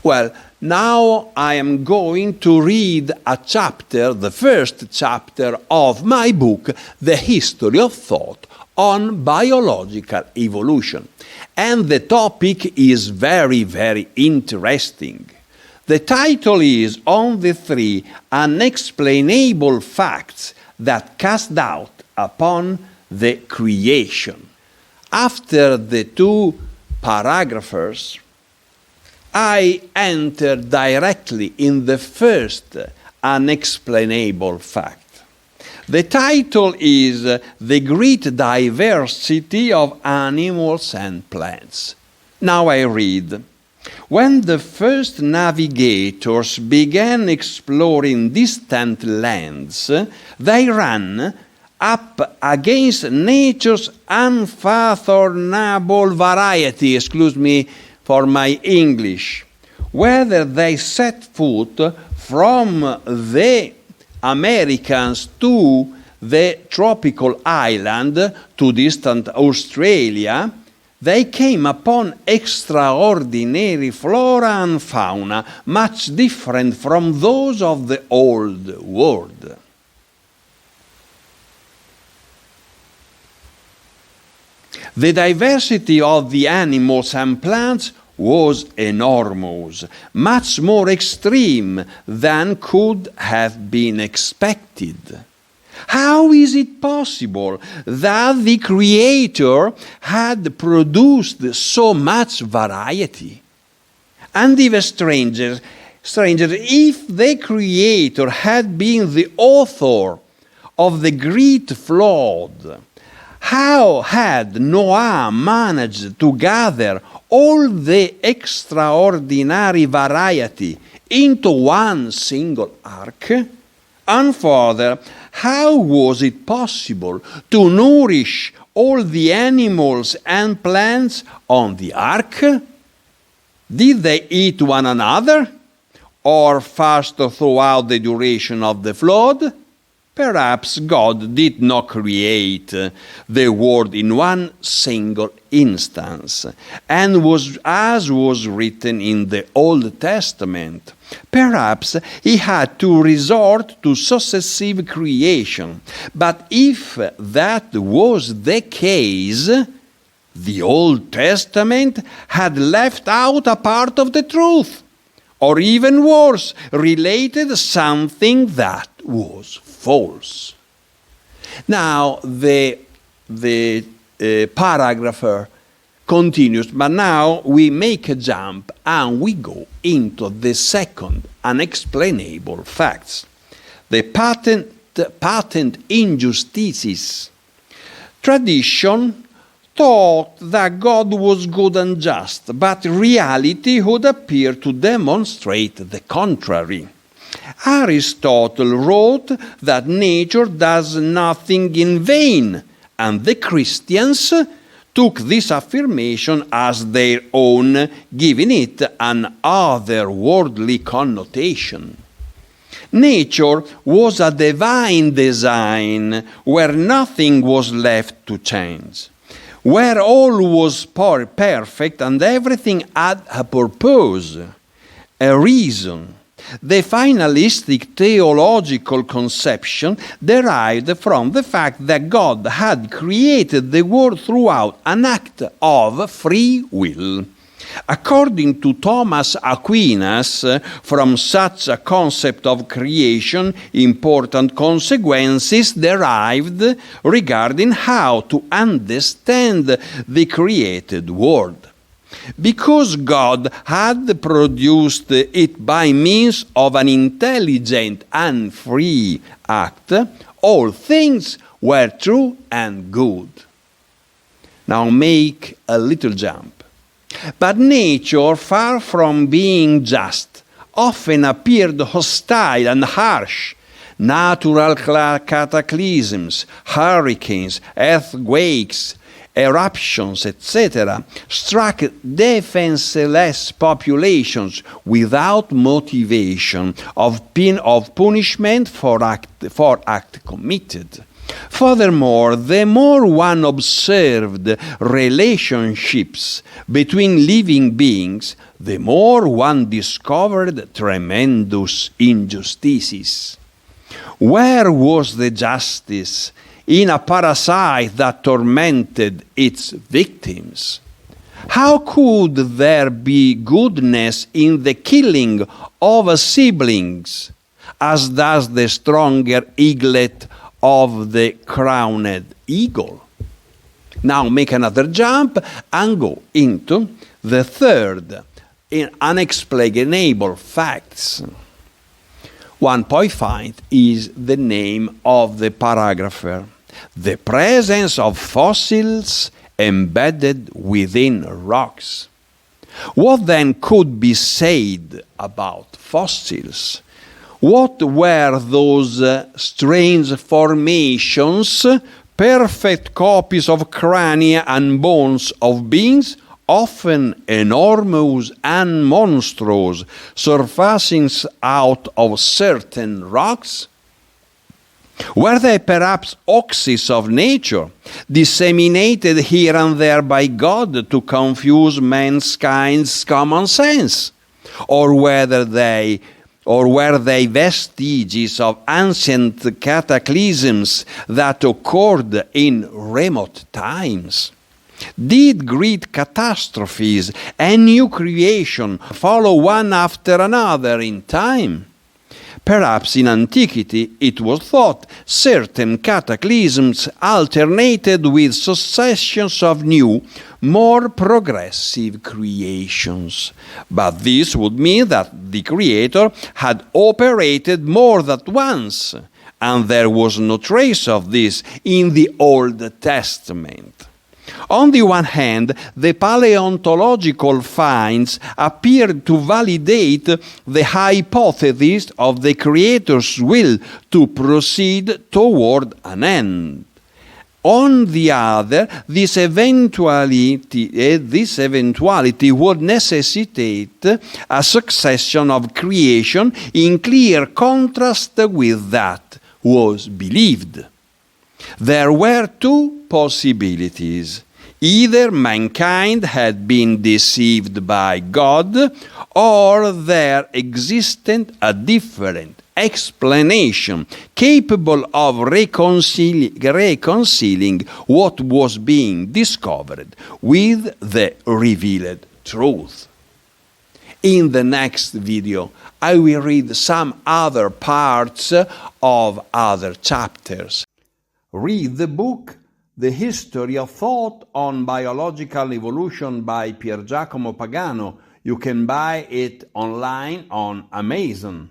Well, now I am going to read a chapter, the first chapter of my book, The History of Thought on Biological Evolution. And the topic is very, very interesting. The title is On the Three Unexplainable Facts That Cast Doubt Upon the Creation. After the two paragraphs, I enter directly in the first unexplainable fact. The title is The Great Diversity of Animals and Plants. Now I read. When the first navigators began exploring distant lands, they ran up against nature's unfathomable variety, excuse me for my English, whether they set foot from the Americas to the tropical island to distant Australia, they came upon extraordinary flora and fauna, much different from those of the old world. The diversity of the animals and plants was enormous, much more extreme than could have been expected. How is it possible that the Creator had produced so much variety? And even stranger, if the Creator had been the author of the great flood, how had Noah managed to gather all the extraordinary variety into one single ark? And further, how was it possible to nourish all the animals and plants on the ark? Did they eat one another, or fast throughout the duration of the flood? Perhaps God did not create the world in one single instance, and as was written in the Old Testament. Perhaps he had to resort to successive creation. But if that was the case, the Old Testament had left out a part of the truth, or even worse, related something that was false. Now the paragraph continues, but now we make a jump and we go into the second unexplainable facts. The patent injustices. Tradition thought that God was good and just, but reality would appear to demonstrate the contrary. Aristotle wrote that nature does nothing in vain, and the Christians took this affirmation as their own, giving it an otherworldly connotation. Nature was a divine design where nothing was left to chance, where all was perfect and everything had a purpose, a reason. The finalistic theological conception derived from the fact that God had created the world throughout an act of free will. According to Thomas Aquinas, from such a concept of creation, important consequences derived regarding how to understand the created world. Because God had produced it by means of an intelligent and free act, all things were true and good. Now make a little jump. But nature, far from being just, often appeared hostile and harsh. Natural cataclysms, hurricanes, earthquakes, eruptions, etc., struck defenseless populations without motivation of punishment for act committed. Furthermore, the more one observed relationships between living beings, the more one discovered tremendous injustices. Where was the justice in a parasite that tormented its victims? How could there be goodness in the killing of siblings, as does the stronger eaglet of the crowned eagle? Now make another jump and go into the third unexplainable facts. 1.5 is the name of the paragrapher. The presence of fossils embedded within rocks. What then could be said about fossils? What were those strange formations, perfect copies of crania and bones of beings, often enormous and monstrous, surfacing out of certain rocks? Were they perhaps oxys of nature, disseminated here and there by God to confuse mankind's common sense? Or were they vestiges of ancient cataclysms that occurred in remote times? Did great catastrophes and new creation follow one after another in time? Perhaps in antiquity it was thought certain cataclysms alternated with successions of new, more progressive creations. But this would mean that the Creator had operated more than once, and there was no trace of this in the Old Testament. On the one hand, the paleontological finds appeared to validate the hypothesis of the Creator's will to proceed toward an end. On the other, this eventuality would necessitate a succession of creation in clear contrast with that was believed. There were two possibilities. Either mankind had been deceived by God, or there existed a different explanation capable of reconciling what was being discovered with the revealed truth. In the next video, I will read some other parts of other chapters. Read the book The History of Thought on Biological Evolution by Pier Giacomo Pagano. You can buy it online on Amazon.